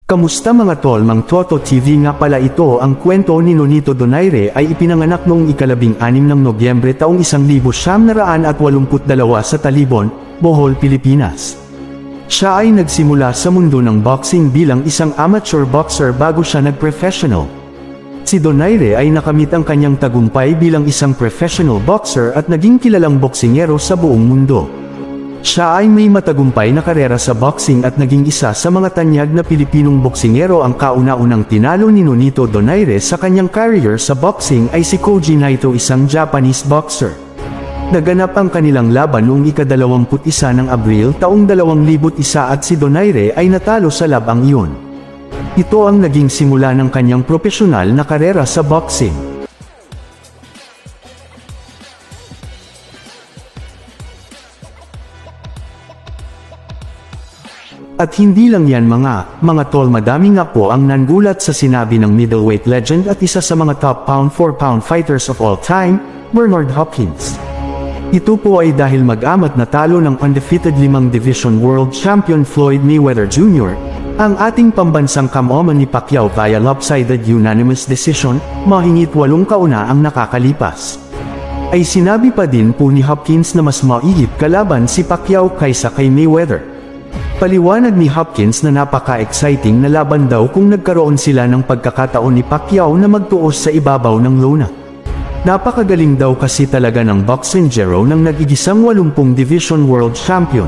Kamusta mga tol, Mang Toto TV nga pala ito. Ang kwento ni Nonito Donaire ay ipinanganak noong ika-6 ng Nobyembre taong 1982 sa Talibon, Bohol, Pilipinas. Siya ay nagsimula sa mundo ng boxing bilang isang amateur boxer bago siya nag-professional. Si Donaire ay nakamit ang kanyang tagumpay bilang isang professional boxer at naging kilalang boksingero sa buong mundo. Siya ay may matagumpay na karera sa boxing at naging isa sa mga tanyag na Pilipinong boksingero. Ang kauna-unang tinalo ni Nonito Donaire sa kanyang career sa boxing ay si Koji Naito, isang Japanese boxer. Naganap ang kanilang laban noong ika-21 ng Abril taong 2001 at si Donaire ay natalo sa labang iyon. Ito ang naging simula ng kanyang propesyonal na karera sa boxing. At hindi lang yan mga tol, madami nga po ang nangulat sa sinabi ng middleweight legend at isa sa mga top pound for pound fighters of all time, Bernard Hopkins. Ito po ay dahil mag-amat natalo ng undefeated 5 division world champion Floyd Mayweather Jr., ang ating pambansang kamoman ni Pacquiao via lopsided unanimous decision, mahigit 8 kauna ang nakakalipas. Ay sinabi pa din po ni Hopkins na mas maigip kalaban si Pacquiao kaysa kay Mayweather. Paliwanag ni Hopkins na napaka-exciting na laban daw kung nagkaroon sila ng pagkakataon ni Pacquiao na magtuos sa ibabaw ng lona. Napakagaling daw kasi talaga ng boksingero nang nag-igisang 80 division world champion.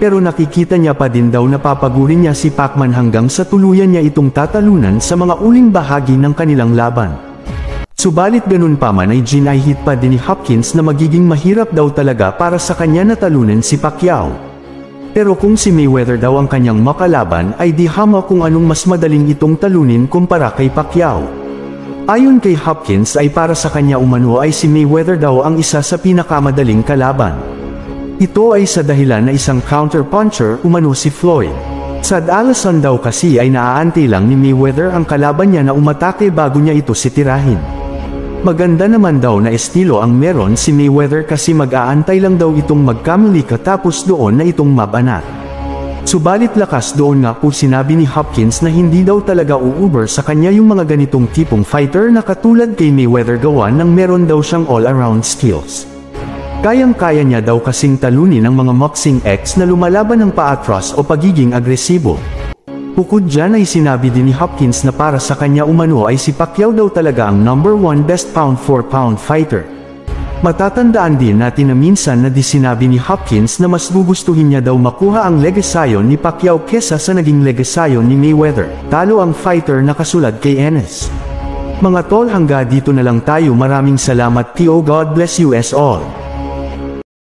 Pero nakikita niya pa din daw na papagurin niya si Pacman hanggang sa tuluyan niya itong tatalunan sa mga uling bahagi ng kanilang laban. Subalit ganun pa man ay ginahit pa din ni Hopkins na magiging mahirap daw talaga para sa kanya na talunan si Pacquiao. Pero kung si Mayweather daw ang kanyang makalaban ay di hama kung anong mas madaling itong talunin kumpara kay Pacquiao. Ayon kay Hopkins ay para sa kanya umano ay si Mayweather daw ang isa sa pinakamadaling kalaban. Ito ay sa dahilan na isang counter-puncher umano si Floyd. Sa alasan daw kasi ay naaantay lang ni Mayweather ang kalaban niya na umatake bago niya ito sitirahin. Maganda naman daw na estilo ang meron si Mayweather kasi mag-aantay lang daw itong magkamali katapos doon na itong mabanat. Subalit lakas doon nga po sinabi ni Hopkins na hindi daw talaga uuber sa kanya yung mga ganitong tipong fighter na katulad kay Mayweather gawa ng meron daw siyang all-around skills. Kayang-kaya niya daw kasing talunin ang mga boxing ex na lumalaban ng paatras o pagiging agresibo. Bukod dyan ay sinabi din ni Hopkins na para sa kanya umano ay si Pacquiao daw talaga ang #1 best pound for pound fighter. Matatandaan din natin na minsan na sinabi ni Hopkins na mas gugustuhin niya daw makuha ang legasayon ni Pacquiao kesa sa naging legasayon ni Mayweather, talo ang fighter na kasulad kay Enes. Mga tol, hangga dito na lang tayo. Maraming salamat po. God bless you as all.